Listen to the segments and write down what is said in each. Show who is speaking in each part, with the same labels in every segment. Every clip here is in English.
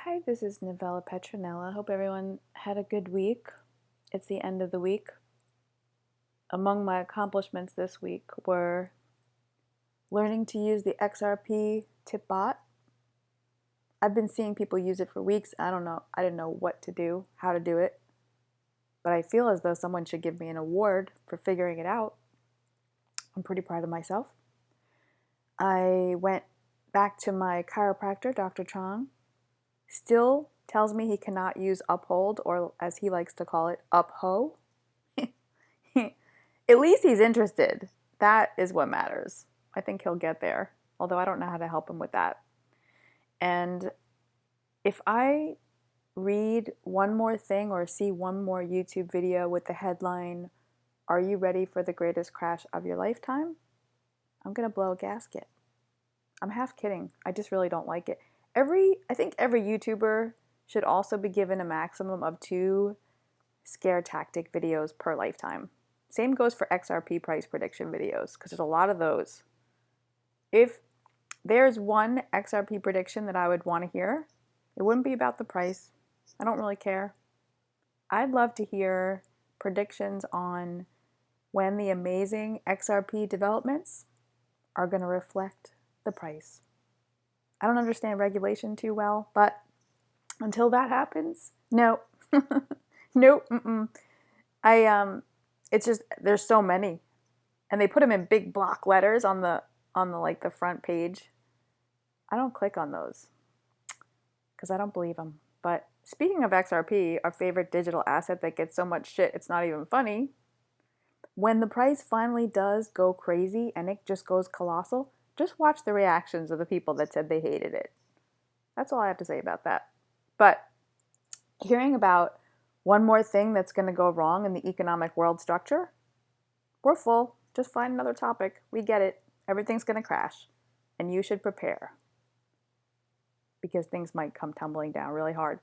Speaker 1: Hi, this is Novella Petronella. Hope everyone had a good week. It's the end of the week. Among my accomplishments this week were learning to use the XRP tip bot. I've been seeing people use it for weeks. I didn't know what to do, how to do it, but I feel as though someone should give me an award for figuring it out. I'm pretty proud of myself. I went back to my chiropractor, Dr. Chong. Still tells me he cannot use uphold, or as he likes to call it, upho. At least he's interested. That is what matters. I think he'll get there, although I don't know how to help him with that. And if I read one more thing or see one more YouTube video with the headline, "Are you ready for the greatest crash of your lifetime?" I'm going to blow a gasket. I'm half kidding. I just really don't like it. I think every YouTuber should also be given a maximum of 2 scare tactic videos per lifetime. Same goes for XRP price prediction videos, because there's a lot of those. If there's one XRP prediction that I would want to hear, it wouldn't be about the price. I don't really care. I'd love to hear predictions on when the amazing XRP developments are going to reflect the price. I don't understand regulation too well, but until that happens, no. Nope. It's just there's so many, and they put them in big block letters on the like the front page. I don't click on those because I don't believe them. But speaking of XRP, our favorite digital asset that gets so much shit it's not even funny, when the price finally does go crazy and it just goes colossal, just watch the reactions of the people that said they hated it. That's all I have to say about that. But hearing about one more thing that's going to go wrong in the economic world structure, we're full. Just find another topic. We get it. Everything's going to crash. And you should prepare, because things might come tumbling down really hard.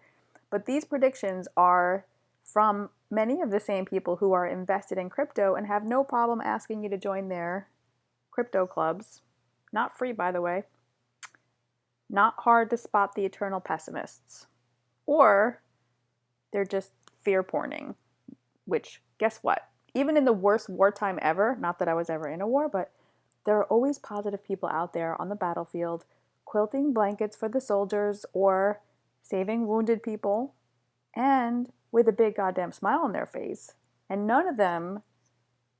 Speaker 1: But these predictions are from many of the same people who are invested in crypto and have no problem asking you to join their crypto clubs. Not free, by the way. Not hard to spot the eternal pessimists. Or they're just fear porning, which, guess what? Even in the worst wartime ever, not that I was ever in a war, but there are always positive people out there on the battlefield quilting blankets for the soldiers or saving wounded people, and with a big goddamn smile on their face. And none of them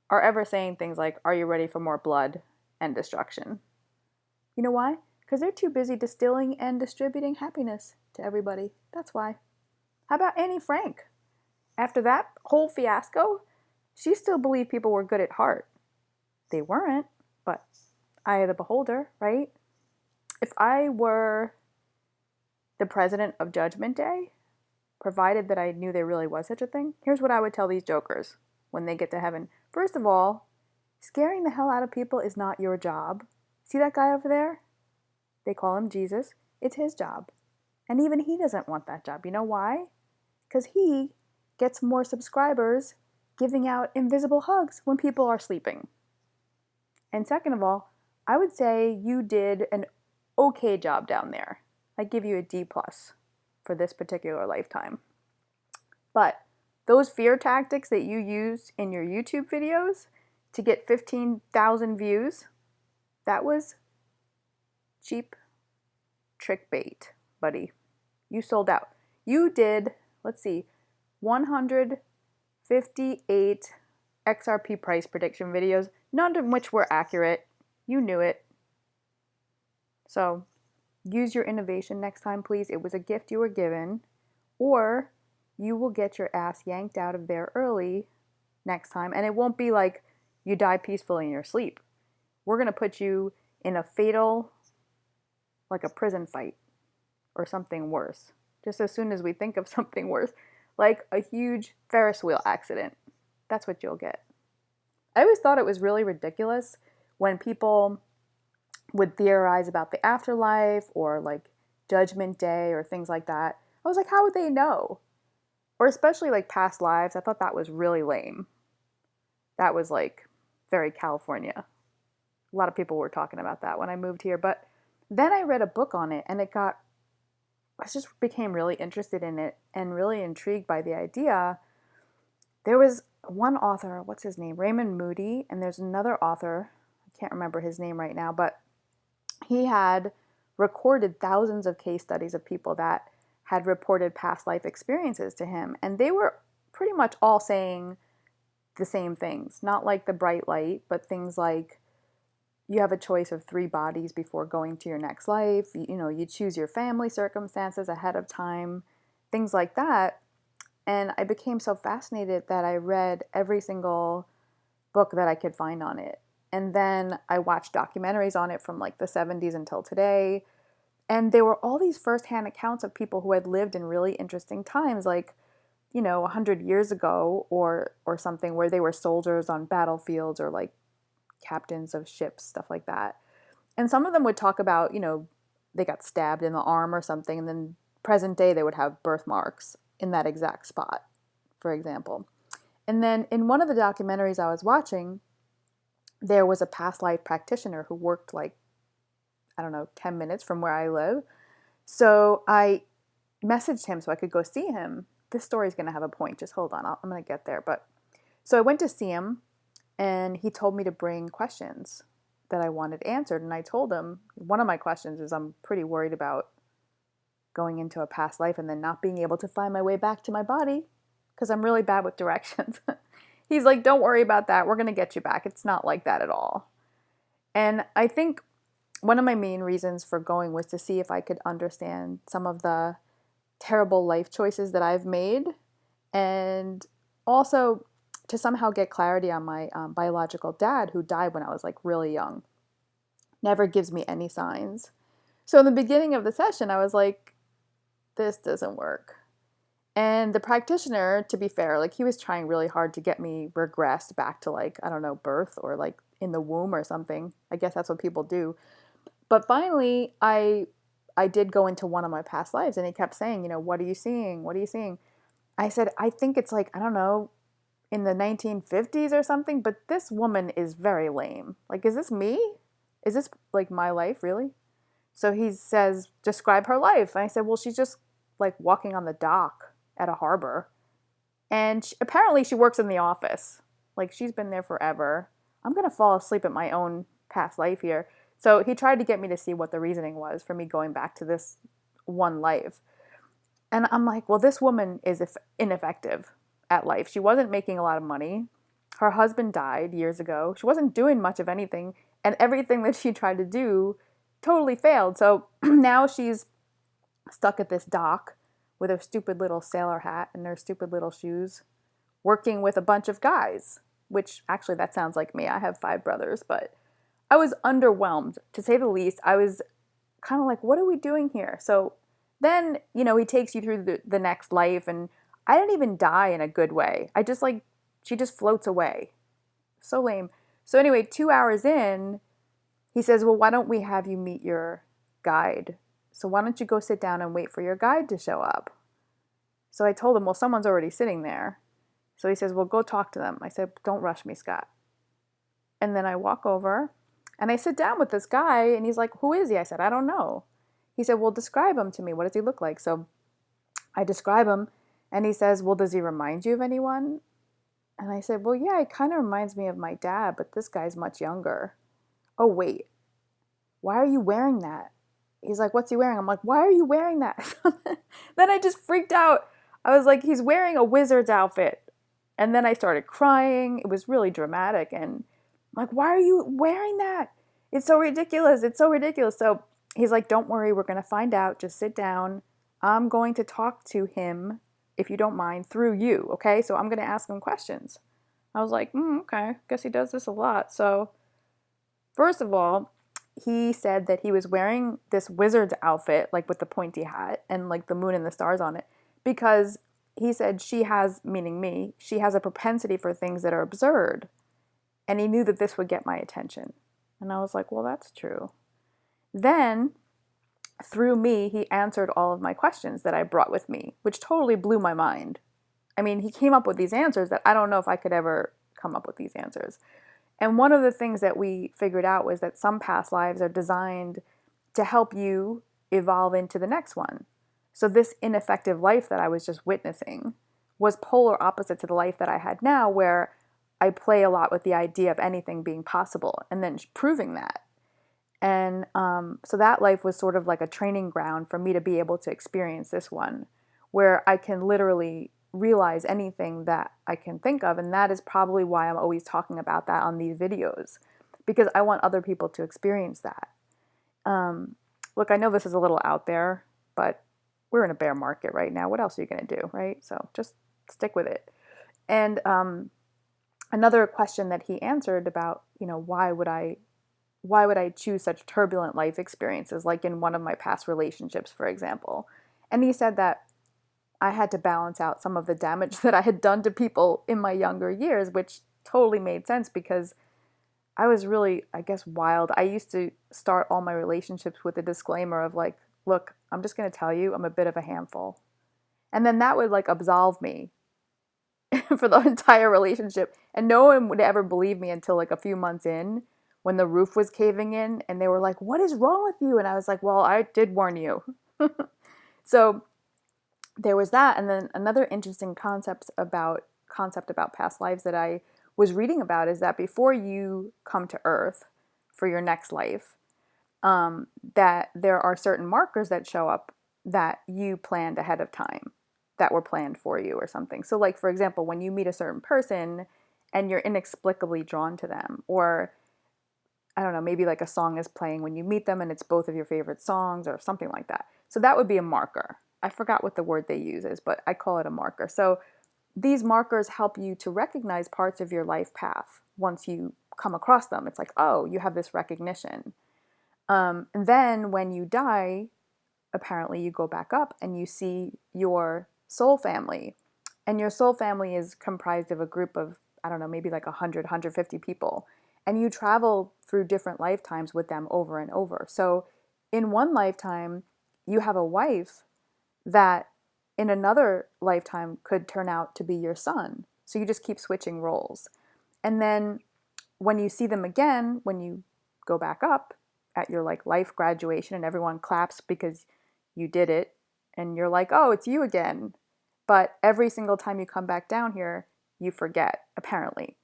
Speaker 1: are ever saying things like, "Are you ready for more blood and destruction?" You know why? Because they're too busy distilling and distributing happiness to everybody. That's why. How about Annie Frank? After that whole fiasco, she still believed people were good at heart. They weren't, but eye of the beholder, right? If I were the president of Judgment Day, provided that I knew there really was such a thing, here's what I would tell these jokers when they get to heaven. First of all, scaring the hell out of people is not your job. See that guy over there? They call him Jesus. It's his job. And even he doesn't want that job. You know why? Because he gets more subscribers giving out invisible hugs when people are sleeping. And second of all, I would say you did an okay job down there. I'd give you a D+ for this particular lifetime. But those fear tactics that you use in your YouTube videos to get 15,000 views, that was cheap trick bait, buddy. You sold out. You did, let's see, 158 XRP price prediction videos, none of which were accurate. You knew it. So use your innovation next time, please. It was a gift you were given, or you will get your ass yanked out of there early next time. And it won't be like you die peacefully in your sleep. We're going to put you in a fatal, like a prison fight or something worse. Just as soon as we think of something worse, like a huge Ferris wheel accident. That's what you'll get. I always thought it was really ridiculous when people would theorize about the afterlife or like Judgment Day or things like that. I was like, how would they know? Or especially like past lives. I thought that was really lame. That was like very California. A lot of people were talking about that when I moved here. But then I read a book on it and it got I just became really interested in it and really intrigued by the idea. There was one author, what's his name? Raymond Moody, and there's another author, I can't remember his name right now, but he had recorded thousands of case studies of people that had reported past life experiences to him, and they were pretty much all saying the same things. Not like the bright light, but things like you have a choice of 3 bodies before going to your next life. You choose your family circumstances ahead of time, things like that. And I became so fascinated that I read every single book that I could find on it. And then I watched documentaries on it from like the 70s until today. And there were all these firsthand accounts of people who had lived in really interesting times, like 100 years ago or something, where they were soldiers on battlefields or like captains of ships, stuff like that. And some of them would talk about, they got stabbed in the arm or something, and then present day they would have birthmarks in that exact spot, for example. And then in one of the documentaries I was watching, there was a past life practitioner who worked like, I don't know, 10 minutes from where I live. So I messaged him so I could go see him. This story's going to have a point. Just hold on. I'm going to get there. But so I went to see him, and he told me to bring questions that I wanted answered. And I told him one of my questions is I'm pretty worried about going into a past life and then not being able to find my way back to my body because I'm really bad with directions. He's like, don't worry about that. We're going to get you back. It's not like that at all. And I think one of my main reasons for going was to see if I could understand some of the terrible life choices that I've made, and also to somehow get clarity on my biological dad, who died when I was like really young. Never gives me any signs. So in the beginning of the session, I was like, this doesn't work. And the practitioner, to be fair, like he was trying really hard to get me regressed back to like, I don't know, birth or like in the womb or something. I guess that's what people do. But finally, I did go into one of my past lives, and he kept saying, what are you seeing? What are you seeing? I said, I think it's like, I don't know, in the 1950s or something, but this woman is very lame. Like, is this me? Is this like my life, really? So he says, describe her life. And I said, well, she's just like walking on the dock at a harbor. And apparently she works in the office. Like, she's been there forever. I'm going to fall asleep at my own past life here. So he tried to get me to see what the reasoning was for me going back to this one life. And I'm like, well, this woman is ineffective at life. She wasn't making a lot of money. Her husband died years ago. She wasn't doing much of anything. And everything that she tried to do totally failed. So now she's stuck at this dock with her stupid little sailor hat and her stupid little shoes, working with a bunch of guys, which actually that sounds like me. I have 5 brothers, but I was underwhelmed, to say the least. I was kind of like, what are we doing here? So then, he takes you through the next life, and I didn't even die in a good way. I just like, she just floats away. So lame. So anyway, 2 hours in, he says, well, why don't we have you meet your guide? So why don't you go sit down and wait for your guide to show up? So I told him, well, someone's already sitting there. So he says, well, go talk to them. I said, don't rush me, Scott. And then I walk over and I sit down with this guy, and he's like, who is he? I said, I don't know. He said, well, describe him to me. What does he look like? So I describe him, and he says, well, does he remind you of anyone? And I said, well, yeah, he kind of reminds me of my dad, but this guy's much younger. Oh, wait, why are you wearing that? He's like, what's he wearing? I'm like, why are you wearing that? Then I just freaked out. I was like, he's wearing a wizard's outfit. And then I started crying. It was really dramatic. And I'm like, why are you wearing that? It's so ridiculous. It's so ridiculous. So he's like, don't worry. We're going to find out. Just sit down. I'm going to talk to him, if you don't mind, through you. Okay. So I'm going to ask him questions. I was like, okay. Guess he does this a lot. So first of all, he said that he was wearing this wizard's outfit, like with the pointy hat and like the moon and the stars on it, because he said she has, meaning me, she has a propensity for things that are absurd. And he knew that this would get my attention. And I was like, well, that's true. Then, through me, he answered all of my questions that I brought with me, which totally blew my mind. I mean, he came up with these answers that I don't know if I could ever come up with these answers. And one of the things that we figured out was that some past lives are designed to help you evolve into the next one. So this ineffective life that I was just witnessing was polar opposite to the life that I had now, where I play a lot with the idea of anything being possible and then proving that. And so that life was sort of like a training ground for me to be able to experience this one, where I can literally realize anything that I can think of. And that is probably why I'm always talking about that on these videos, because I want other people to experience that. Look, I know this is a little out there, but we're in a bear market right now. What else are you going to do, right? So just stick with it. And another question that he answered about, why would I choose such turbulent life experiences, like in one of my past relationships, for example. And he said that I had to balance out some of the damage that I had done to people in my younger years, which totally made sense because I was really, I guess, wild. I used to start all my relationships with a disclaimer of like, look, I'm just going to tell you I'm a bit of a handful. And then that would like absolve me for the entire relationship. And no one would ever believe me until like a few months in, when the roof was caving in and they were like, what is wrong with you? And I was like, well, I did warn you. So there was that. And then another interesting concept about past lives that I was reading about is that before you come to Earth for your next life, that there are certain markers that show up that you planned ahead of time, that were planned for you or something. So like, for example, when you meet a certain person and you're inexplicably drawn to them, or I don't know, maybe like a song is playing when you meet them and it's both of your favorite songs or something like that. So that would be a marker. I forgot what the word they use is, but I call it a marker. So these markers help you to recognize parts of your life path once you come across them. It's like, oh, you have this recognition. And then when you die, apparently you go back up and you see your soul family. And your soul family is comprised of a group of, I don't know, maybe like 100, 150 people. And you travel through different lifetimes with them over and over. So in one lifetime, you have a wife that in another lifetime could turn out to be your son. So you just keep switching roles. And then when you see them again, when you go back up at your like life graduation and everyone claps because you did it and you're like, oh, it's you again. But every single time you come back down here, you forget, apparently.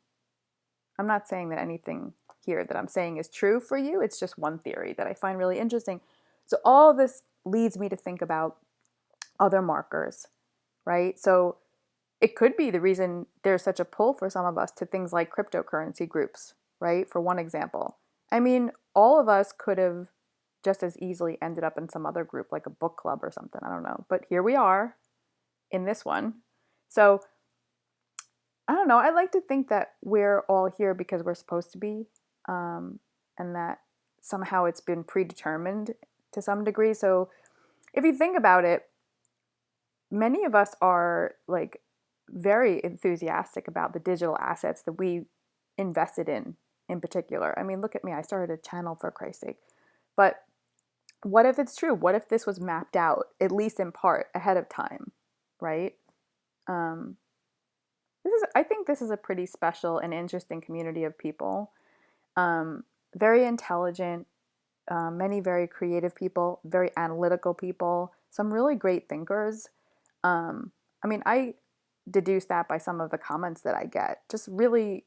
Speaker 1: I'm not saying that anything here that I'm saying is true for you. It's just one theory that I find really interesting. So all of this leads me to think about other markers, right? So it could be the reason there's such a pull for some of us to things like cryptocurrency groups, right? For one example. I mean, all of us could have just as easily ended up in some other group, like a book club or something. I don't know. But here we are in this one. So I don't know. I like to think that we're all here because we're supposed to be, and that somehow it's been predetermined to some degree. So if you think about it, many of us are like very enthusiastic about the digital assets that we invested in particular. I mean, look at me. I started a channel, for Christ's sake. But what if it's true? What if this was mapped out, at least in part, ahead of time, right? Um, I think this is a pretty special and interesting community of people. Very intelligent, many very creative people, very analytical people, some really great thinkers. I mean, I deduce that by some of the comments that I get. Just really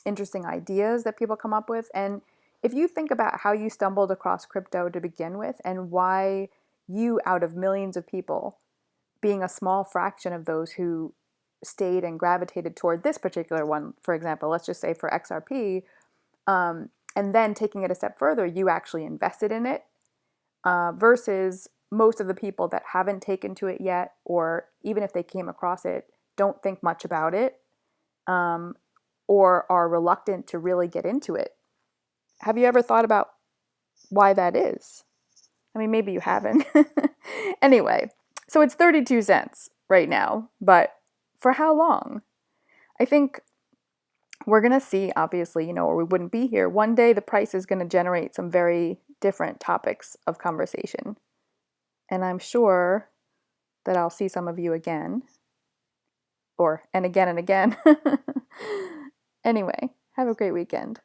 Speaker 1: interesting ideas that people come up with. And if you think about how you stumbled across crypto to begin with and why you, out of millions of people, being a small fraction of those who stayed and gravitated toward this particular one, for example, let's just say for XRP, and then taking it a step further, you actually invested in it versus most of the people that haven't taken to it yet, or even if they came across it, don't think much about it, or are reluctant to really get into it. Have you ever thought about why that is? I mean, maybe you haven't. Anyway, so it's 32 cents right now, but for how long? I think we're going to see, obviously, or we wouldn't be here. One day the price is going to generate some very different topics of conversation. And I'm sure that I'll see some of you again, and again and again. Anyway, have a great weekend.